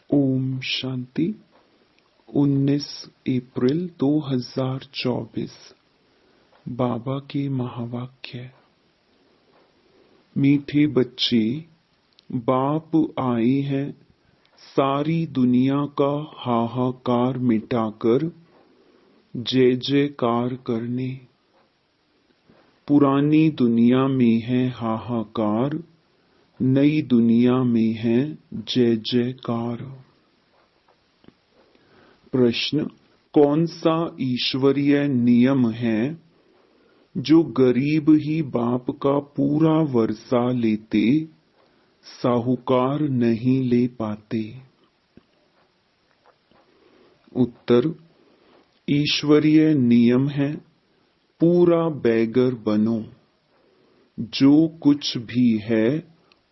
ओम शांति। 19 अप्रैल 2024 बाबा के महावाक्य। मीठे बच्चे, बाप आए हैं सारी दुनिया का हाहाकार मिटाकर जय जयकार करने। पुरानी दुनिया में है हाहाकार, नई दुनिया में है जय जयकार। प्रश्न, कौन सा ईश्वरीय नियम है जो गरीब ही बाप का पूरा वर्षा लेते, साहूकार नहीं ले पाते? उत्तर, ईश्वरीय नियम है पूरा बैगर बनो, जो कुछ भी है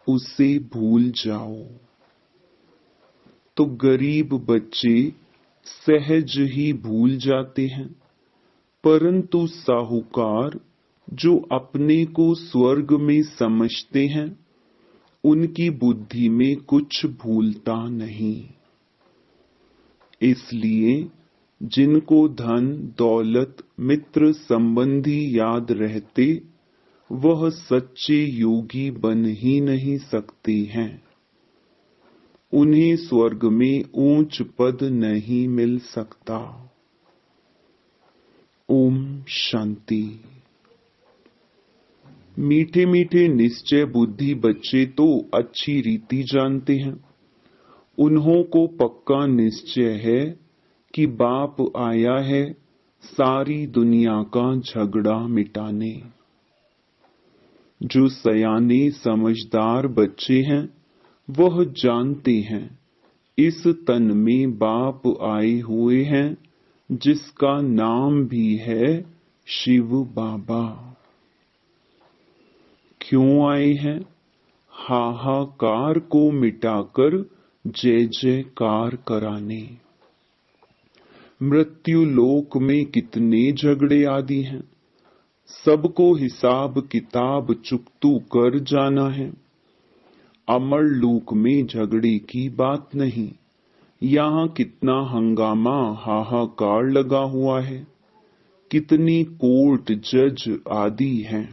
उसे भूल जाओ। तो गरीब बच्चे सहज ही भूल जाते हैं, परंतु साहूकार जो अपने को स्वर्ग में समझते हैं, उनकी बुद्धि में कुछ भूलता नहीं। इसलिए जिनको धन दौलत मित्र संबंधी याद रहते, वह सच्चे योगी बन ही नहीं सकते हैं। उन्हें स्वर्ग में ऊंच पद नहीं मिल सकता। ओम शांति। मीठे मीठे निश्चय बुद्धि बच्चे तो अच्छी रीति जानते हैं। उन्हों को पक्का निश्चय है कि बाप आया है सारी दुनिया का झगड़ा मिटाने। जो सयाने समझदार बच्चे हैं, वह जानते हैं इस तन में बाप आए हुए हैं, जिसका नाम भी है शिव बाबा। क्यों आए हैं? हाहाकार को मिटाकर जय जयकार कराने। मृत्यु लोक में कितने झगड़े आदि हैं, सबको हिसाब किताब चुकतू कर जाना है। अमर लोक में झगड़े की बात नहीं। यहाँ कितना हंगामा हाहाकार लगा हुआ है, कितनी कोर्ट जज आदि हैं,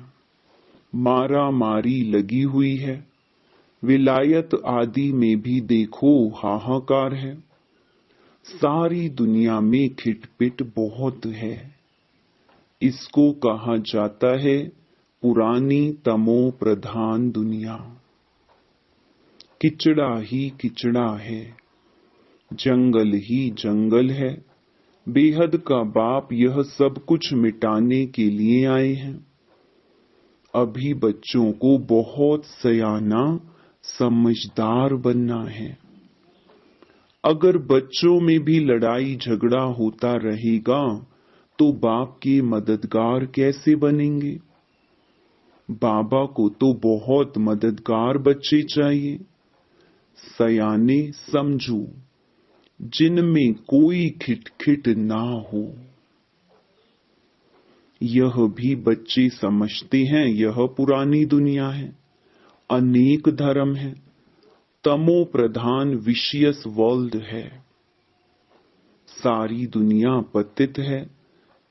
मारा मारी लगी हुई है। विलायत आदि में भी देखो हाहाकार है। सारी दुनिया में खिटपिट बहुत है। इसको कहा जाता है पुरानी तमो प्रधान दुनिया। किचड़ा ही किचड़ा है, जंगल ही जंगल है। बेहद का बाप यह सब कुछ मिटाने के लिए आए हैं। अभी बच्चों को बहुत सयाना समझदार बनना है। अगर बच्चों में भी लड़ाई झगड़ा होता रहेगा, तो बाप के मददगार कैसे बनेंगे? बाबा को तो बहुत मददगार बच्चे चाहिए, सयाने समझू, जिनमें कोई खिटखिट ना हो। यह भी बच्चे समझते हैं यह पुरानी दुनिया है, अनेक धर्म है, तमो प्रधान विशियस वर्ल्ड है। सारी दुनिया पतित है,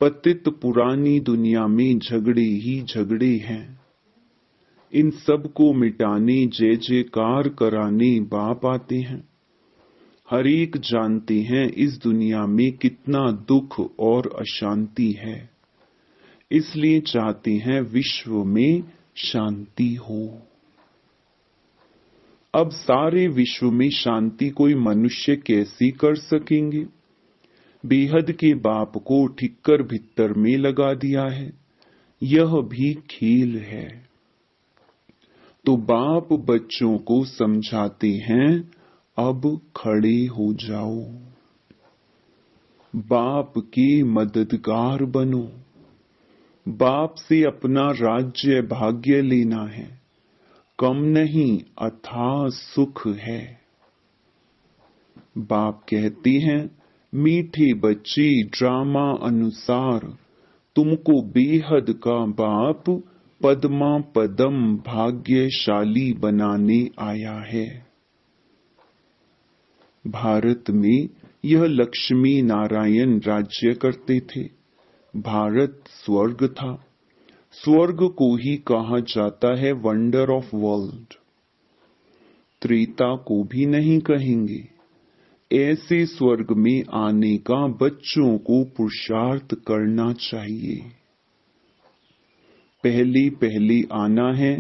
पतित पुरानी दुनिया में झगड़े ही झगड़े हैं। इन सब को मिटाने जय जयकार कराने बाप आते हैं। हर एक जानते हैं इस दुनिया में कितना दुख और अशांति है, इसलिए चाहते हैं विश्व में शांति हो। अब सारे विश्व में शांति कोई मनुष्य कैसे कर सकेंगे? बेहद के बाप को ठिक्कर भित्तर में लगा दिया है, यह भी खेल है। तो बाप बच्चों को समझाते हैं, अब खड़े हो जाओ, बाप के मददगार बनो। बाप से अपना राज्य भाग्य लेना है, कम नहीं अथाह सुख है। बाप कहते हैं, मीठे बच्चे ड्रामा अनुसार तुमको बेहद का बाप पद्मा पदम भाग्यशाली बनाने आया है। भारत में यह लक्ष्मी नारायण राज्य करते थे। भारत स्वर्ग था। स्वर्ग को ही कहा जाता है वंडर ऑफ वर्ल्ड। त्रेता को भी नहीं कहेंगे। ऐसे स्वर्ग में आने का बच्चों को पुरुषार्थ करना चाहिए। पहले पहले आना है।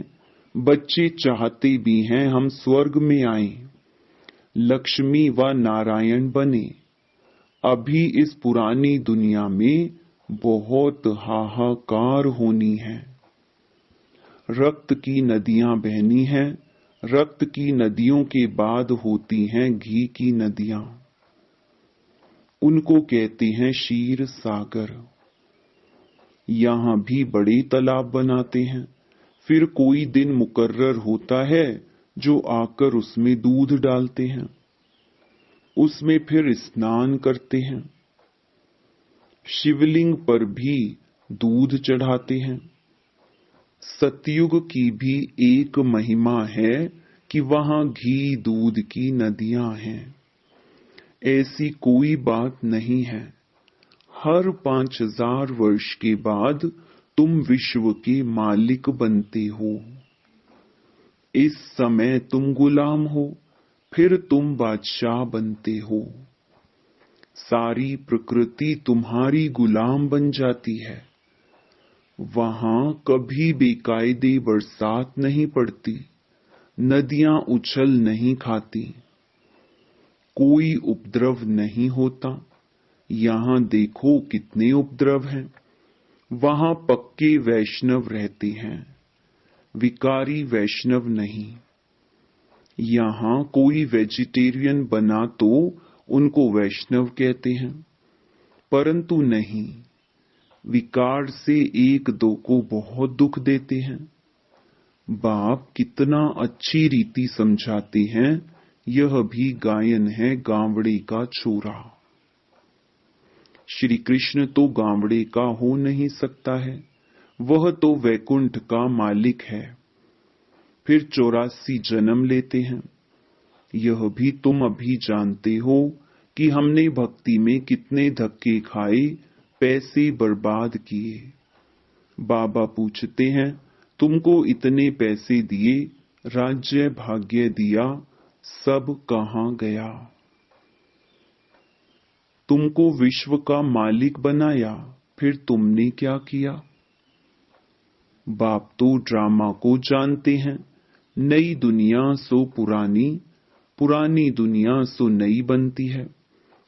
बच्चे चाहते भी हैं हम स्वर्ग में आएं, लक्ष्मी व नारायण बने। अभी इस पुरानी दुनिया में बहुत हाहाकार होनी है। रक्त की नदियां बहनी हैं। रक्त की नदियों के बाद होती हैं घी की नदियां। उनको कहते हैं क्षीर सागर। यहां भी बड़े तालाब बनाते हैं। फिर कोई दिन मुकर्रर होता है जो आकर उसमें दूध डालते हैं। उसमें फिर स्नान करते हैं। शिवलिंग पर भी दूध चढ़ाते हैं। सतयुग की भी एक महिमा है कि वहां घी दूध की नदियां हैं। ऐसी कोई बात नहीं है। हर 5000 वर्ष के बाद तुम विश्व के मालिक बनते हो। इस समय तुम गुलाम हो, फिर तुम बादशाह बनते हो। सारी प्रकृति तुम्हारी गुलाम बन जाती है। वहां कभी बेकायदे बरसात नहीं पड़ती, नदियां उछल नहीं खाती, कोई उपद्रव नहीं होता। यहां देखो कितने उपद्रव हैं। वहां पक्के वैष्णव रहते हैं, विकारी वैष्णव नहीं। यहां कोई वेजिटेरियन बना तो उनको वैष्णव कहते हैं, परंतु नहीं, विकार से एक दो को बहुत दुख देते हैं। बाप कितना अच्छी रीति समझाते हैं। यह भी गायन है गावड़े का छोरा। श्री कृष्ण तो गावड़े का हो नहीं सकता है, वह तो वैकुंठ का मालिक है। फिर 84 जन्म लेते हैं। यह भी तुम अभी जानते हो कि हमने भक्ति में कितने धक्के खाए, पैसे बर्बाद किए। बाबा पूछते हैं, तुमको इतने पैसे दिए, राज्य भाग्य दिया, सब कहां गया? तुमको विश्व का मालिक बनाया, फिर तुमने क्या किया? बाप तो ड्रामा को जानते हैं। नई दुनिया सो पुरानी, पुरानी दुनिया सो नई बनती है।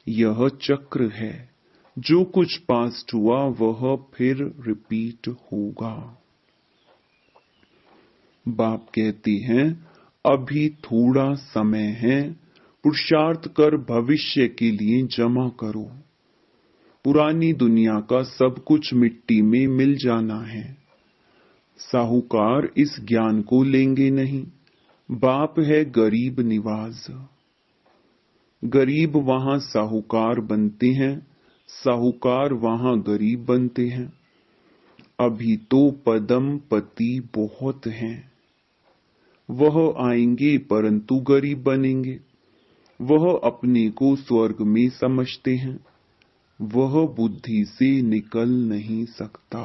यह चक्र है। जो कुछ पास्ट हुआ वह फिर रिपीट होगा। बाप कहते हैं, अभी थोड़ा समय है, पुरुषार्थ कर भविष्य के लिए जमा करो। पुरानी दुनिया का सब कुछ मिट्टी में मिल जाना है। साहूकार इस ज्ञान को लेंगे नहीं। बाप है गरीब निवाज। गरीब वहां साहूकार बनते हैं, साहूकार वहां गरीब बनते हैं। अभी तो पदम पति बहुत हैं। वह आएंगे परंतु गरीब बनेंगे। वह अपने को स्वर्ग में समझते हैं। वह बुद्धि से निकल नहीं सकता।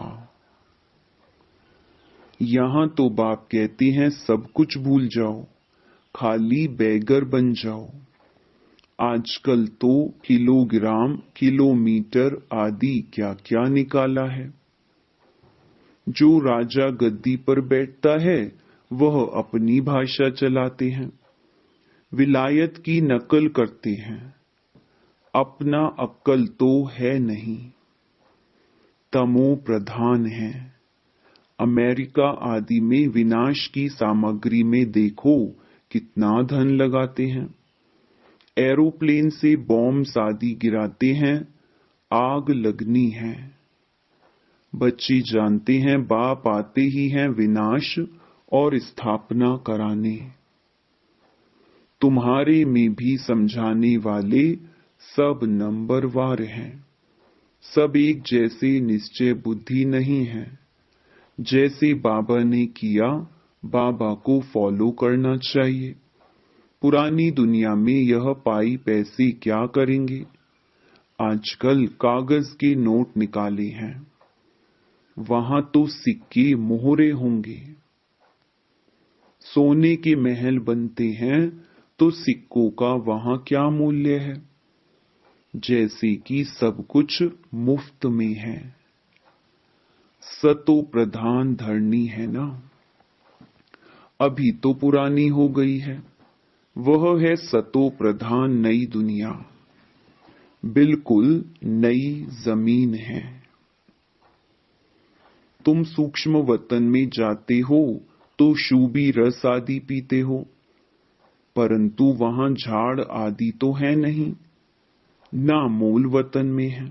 यहां तो बाप कहते हैं सब कुछ भूल जाओ, खाली बैगर बन जाओ। आजकल तो किलोग्राम, किलोमीटर आदि क्या क्या निकाला है। जो राजा गद्दी पर बैठता है वह अपनी भाषा चलाते हैं, विलायत की नकल करते हैं। अपना अक्ल तो है नहीं, तमो प्रधान है। अमेरिका आदि में विनाश की सामग्री में देखो कितना धन लगाते हैं। एरोप्लेन से बॉम्ब आदि गिराते हैं, आग लगनी है। बच्चे जानते हैं बाप आते ही हैं विनाश और स्थापना कराने। तुम्हारे में भी समझाने वाले सब नंबरवार हैं। सब एक जैसे निश्चय बुद्धि नहीं है। जैसे बाबा ने किया, बाबा को फॉलो करना चाहिए। पुरानी दुनिया में यह पाई पैसे क्या करेंगे? आजकल कागज के नोट निकाले हैं, वहां तो सिक्के मोहरे होंगे। सोने के महल बनते हैं तो सिक्कों का वहां क्या मूल्य है? जैसे कि सब कुछ मुफ्त में है। सतो प्रधान धरनी है ना, अभी तो पुरानी हो गई है। वह है सतो प्रधान नई दुनिया, बिल्कुल नई जमीन है। तुम सूक्ष्म वतन में जाते हो तो शूबी रस आदि पीते हो, परंतु वहां झाड़ आदि तो है नहीं, ना मूल वतन में है।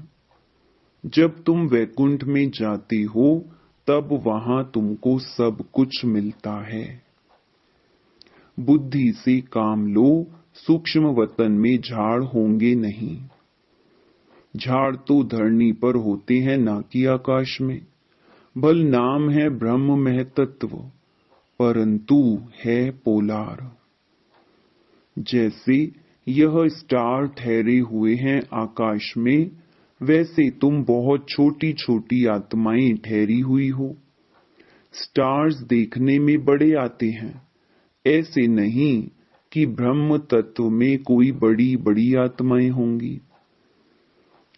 जब तुम वैकुंठ में जाते हो तब वहां तुमको सब कुछ मिलता है। बुद्धि से काम लो, सूक्ष्म वतन में झाड़ होंगे नहीं। झाड़ तो धरनी पर होते हैं, ना कि आकाश में। भल नाम है ब्रह्म महतत्व, परंतु है पोलार। जैसे यह स्टार ठहरे हुए हैं आकाश में, वैसे तुम बहुत छोटी छोटी आत्माएं ठहरी हुई हो। स्टार्स देखने में बड़े आते हैं, ऐसे नहीं कि ब्रह्म तत्व में कोई बड़ी बड़ी आत्माएं होंगी।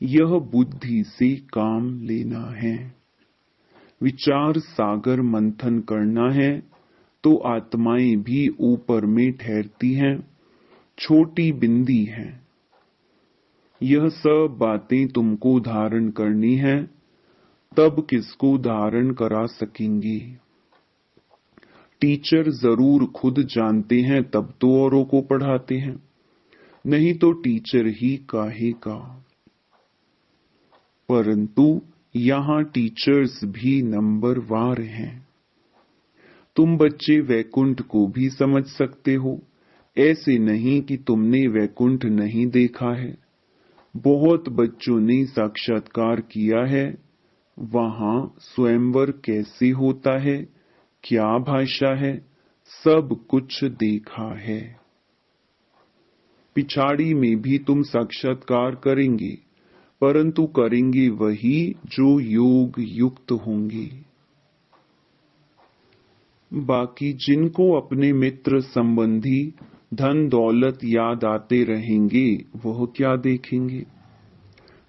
यह बुद्धि से काम लेना है, विचार सागर मंथन करना है, तो आत्माएं भी ऊपर में ठहरती हैं, छोटी बिंदी हैं। यह सब बातें तुमको धारण करनी है, तब किसको धारण करा सकेंगे? टीचर जरूर खुद जानते हैं तब तो औरों को पढ़ाते हैं, नहीं तो टीचर ही काहे का। परंतु यहाँ टीचर्स भी नंबरवार हैं। तुम बच्चे वैकुंठ को भी समझ सकते हो, ऐसे नहीं कि तुमने वैकुंठ नहीं देखा है। बहुत बच्चों ने साक्षात्कार किया है, वहां स्वयंवर कैसे होता है, क्या भाषा है, सब कुछ देखा है। पिछाड़ी में भी तुम साक्षात्कार करेंगे, परंतु करेंगे वही जो योग युक्त होंगे। बाकी जिनको अपने मित्र संबंधी धन दौलत याद आते रहेंगे, वह क्या देखेंगे?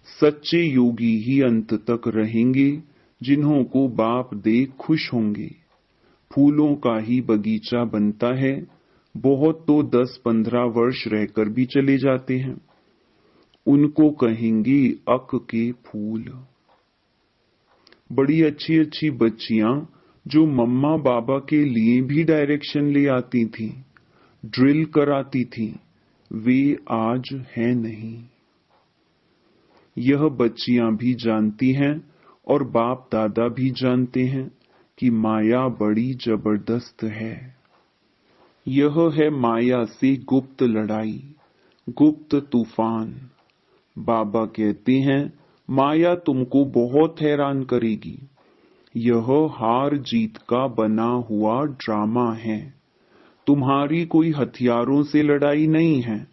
सच्चे योगी ही अंत तक रहेंगे, जिन्हों को बाप देख खुश होंगे। फूलों का ही बगीचा बनता है, बहुत तो 10-15 वर्ष रहकर भी चले जाते हैं। उनको कहेंगे अक के फूल। बड़ी अच्छी अच्छी बच्चियां जो मम्मा बाबा के लिए भी डायरेक्शन ले आती थीं, ड्रिल कराती थीं, वे आज हैं नहीं। यह बच्चियां भी जानती हैं और बाप दादा भी जानते हैं कि माया बड़ी जबरदस्त है। यह है माया से गुप्त लड़ाई, गुप्त तूफान। बाबा कहते हैं माया तुमको बहुत हैरान करेगी। यह हार जीत का बना हुआ ड्रामा है, तुम्हारी कोई हथियारों से लड़ाई नहीं है।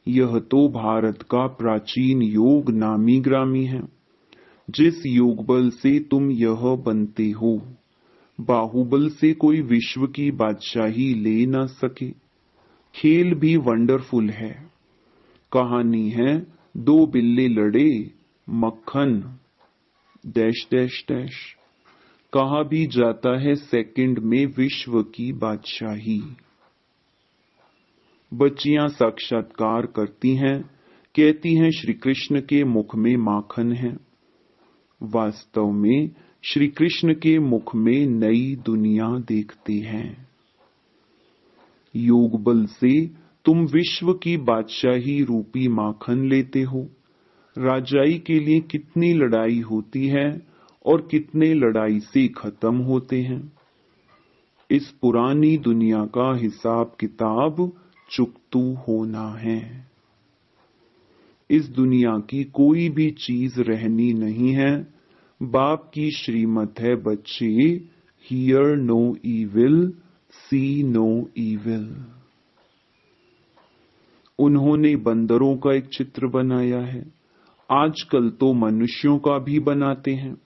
यह तो भारत का प्राचीन योग नामी ग्रामी है, जिस योग बल से तुम यह बनते हो। बाहुबल से कोई विश्व की बादशाही ले न सके। खेल भी वंडरफुल है। कहानी है, 2 बिल्ले लड़े, मक्खन डैश डैश डैश। कहा भी जाता है सेकंड में विश्व की बादशाही। बच्चियां साक्षात्कार करती हैं, कहती हैं श्री कृष्ण के मुख में माखन है। वास्तव में श्री कृष्ण के मुख में नई दुनिया देखते हैं। योग बल से तुम विश्व की बादशाही रूपी माखन लेते हो। राजाई के लिए कितनी लड़ाई होती है और कितने लड़ाई से खत्म होते हैं। इस पुरानी दुनिया का हिसाब किताब चुकतू होना है। इस दुनिया की कोई भी चीज रहनी नहीं है। बाप की श्रीमत है बच्चे, hear no evil, see no evil. उन्होंने बंदरों का एक चित्र बनाया है। आजकल तो मनुष्यों का भी बनाते हैं।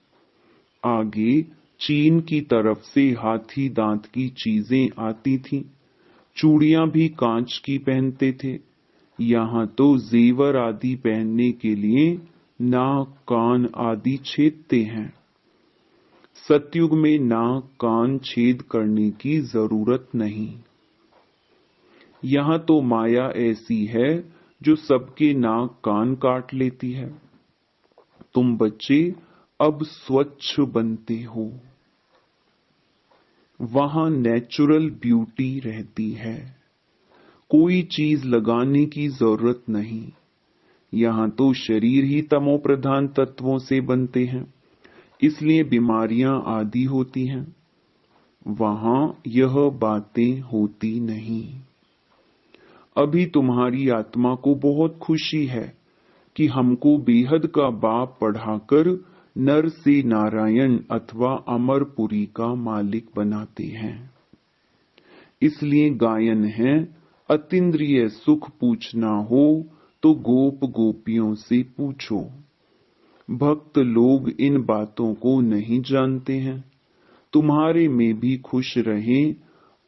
आगे चीन की तरफ से हाथी दांत की चीजें आती थीं। चूड़ियां भी कांच की पहनते थे। यहाँ तो जेवर आदि पहनने के लिए नाक कान आदि छेदते हैं। सतयुग में नाक कान छेद करने की जरूरत नहीं। यहाँ तो माया ऐसी है जो सबके नाक कान काट लेती है। तुम बच्चे अब स्वच्छ बनते हो। वहां नेचुरल ब्यूटी रहती है। कोई चीज लगाने की जरूरत नहीं। यहाँ तो शरीर ही तमो प्रधान तत्वों से बनते हैं, इसलिए बीमारियां आदि होती हैं। वहां यह बातें होती नहीं। अभी तुम्हारी आत्मा को बहुत खुशी है कि हमको बेहद का बाप पढ़ाकर नर से नारायण अथवा अमरपुरी का मालिक बनाते हैं। इसलिए गायन है, अतीन्द्रिय सुख पूछना हो तो गोप गोपियों से पूछो। भक्त लोग इन बातों को नहीं जानते हैं। तुम्हारे में भी खुश रहें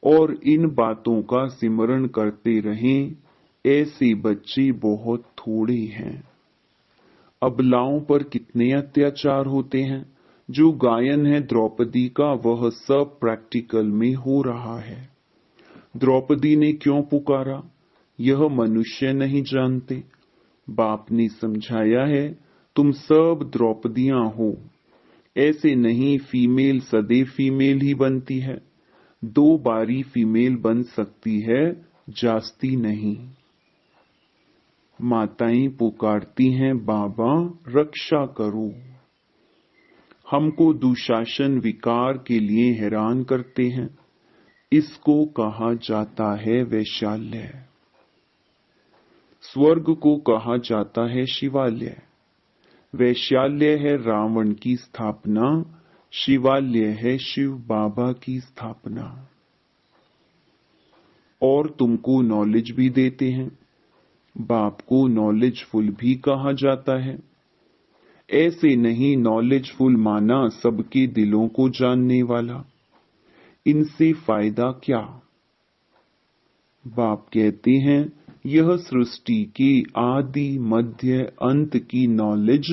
और इन बातों का सिमरण करते रहें। ऐसे बच्चे बहुत थोड़े हैं। अबलाओं पर कितने अत्याचार होते हैं। जो गायन है द्रौपदी का, वह सब प्रैक्टिकल में हो रहा है। द्रौपदी ने क्यों पुकारा, यह मनुष्य नहीं जानते। बाप ने समझाया है, तुम सब द्रौपदियां हो। ऐसे नहीं, फीमेल सदैव फीमेल ही बनती है। 2 बारी फीमेल बन सकती है, जास्ती नहीं। माताएं पुकारती हैं, बाबा रक्षा करो। हमको दुशासन विकार के लिए हैरान करते हैं। इसको कहा जाता है वैशाल्य। स्वर्ग को कहा जाता है शिवालय। वैशाल्य है रावण की स्थापना, शिवालय है शिव बाबा की स्थापना। और तुमको नॉलेज भी देते हैं। बाप को नॉलेजफुल भी कहा जाता है। ऐसे नहीं नॉलेजफुल माना सबके दिलों को जानने वाला। इनसे फायदा क्या। बाप कहते हैं, यह सृष्टि के आदि मध्य अंत की नॉलेज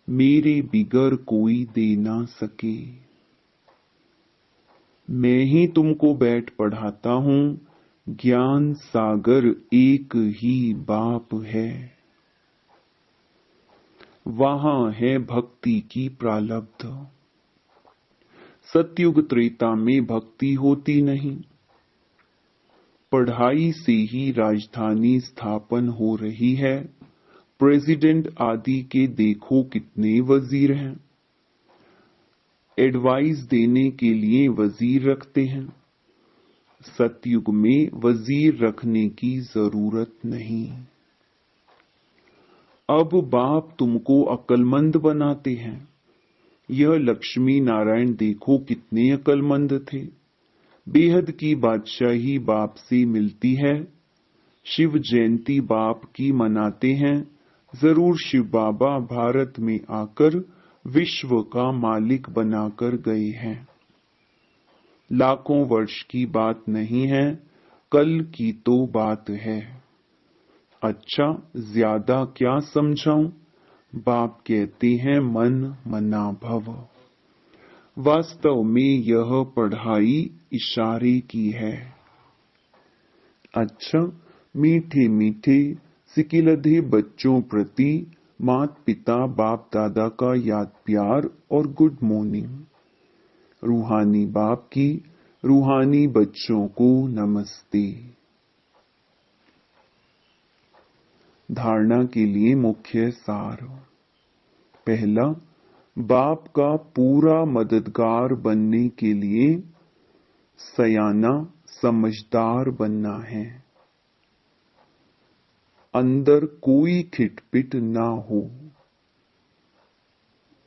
मेरे बिगर कोई दे ना सके। मैं ही तुमको बैठ पढ़ाता हूं। ज्ञान सागर एक ही बाप है। वहां है भक्ति की प्रालब्ध। सतयुग त्रेता में भक्ति होती नहीं। पढ़ाई से ही राजधानी स्थापन हो रही है। प्रेसिडेंट आदि के देखो कितने वजीर हैं। एडवाइस देने के लिए वजीर रखते हैं। सतयुग में वजीर रखने की जरूरत नहीं। अब बाप तुमको अक्लमंद बनाते हैं। यह लक्ष्मी नारायण देखो कितने अक्लमंद थे। बेहद की बादशाही बाप से मिलती है। शिव जयंती बाप की मनाते हैं। जरूर शिव बाबा भारत में आकर विश्व का मालिक बनाकर गए हैं। लाखों वर्ष की बात नहीं है, कल की तो बात है। अच्छा, ज्यादा क्या समझाऊं। बाप कहते हैं, मन मना भव। वास्तव में यह पढ़ाई इशारे की है। अच्छा, मीठे मीठे सिकिलधे बच्चों प्रति मात पिता बाप दादा का याद प्यार और गुड मॉर्निंग। रूहानी बाप की रूहानी बच्चों को नमस्ते। धारणा के लिए मुख्य सार। पहला, बाप का पूरा मददगार बनने के लिए सयाना समझदार बनना है। अंदर कोई खिटपिट ना हो।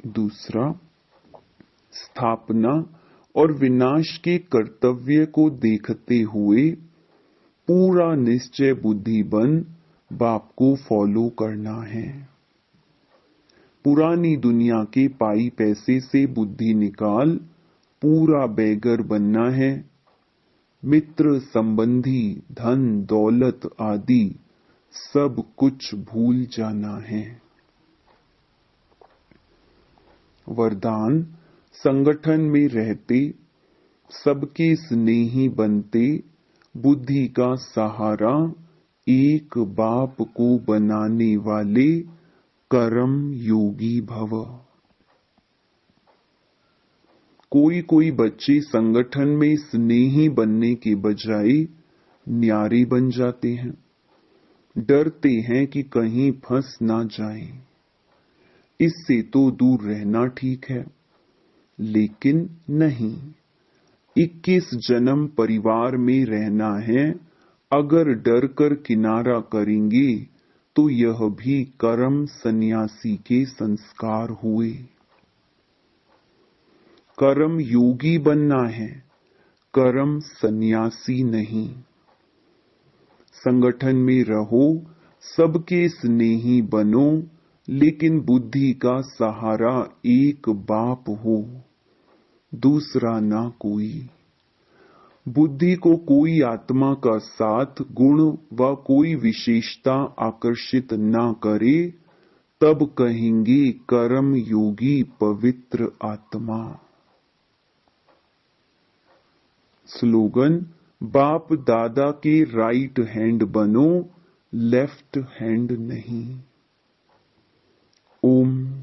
दूसरा, स्थापना और विनाश के कर्तव्य को देखते हुए पूरा निश्चय बुद्धि बन बाप को फॉलो करना है। पुरानी दुनिया के पाई पैसे से बुद्धि निकाल पूरा बेगर बनना है। मित्र संबंधी धन दौलत आदि सब कुछ भूल जाना है। वरदान, संगठन में रहते सबके स्नेही बनते, बुद्धि का सहारा एक बाप को बनाने वाले कर्म योगी भव। कोई बच्चे संगठन में स्नेही बनने के बजाय न्यारे बन जाते हैं। डरते हैं कि कहीं फंस ना जाएं। इससे तो दूर रहना ठीक है, लेकिन नहीं। 21 जन्म परिवार में रहना है। अगर डर कर किनारा करेंगे तो यह भी कर्म सन्यासी के संस्कार हुए। कर्म योगी बनना है, कर्म सन्यासी नहीं। संगठन में रहो, सबके स्नेही बनो, लेकिन बुद्धि का सहारा एक बाप हो, दूसरा ना कोई। बुद्धि को कोई आत्मा का साथ, गुण व कोई विशेषता आकर्षित ना करे, तब कहेंगे कर्म योगी पवित्र आत्मा। स्लोगन, बाप दादा के राइट हैंड बनो, लेफ्ट हैंड नहीं। ओम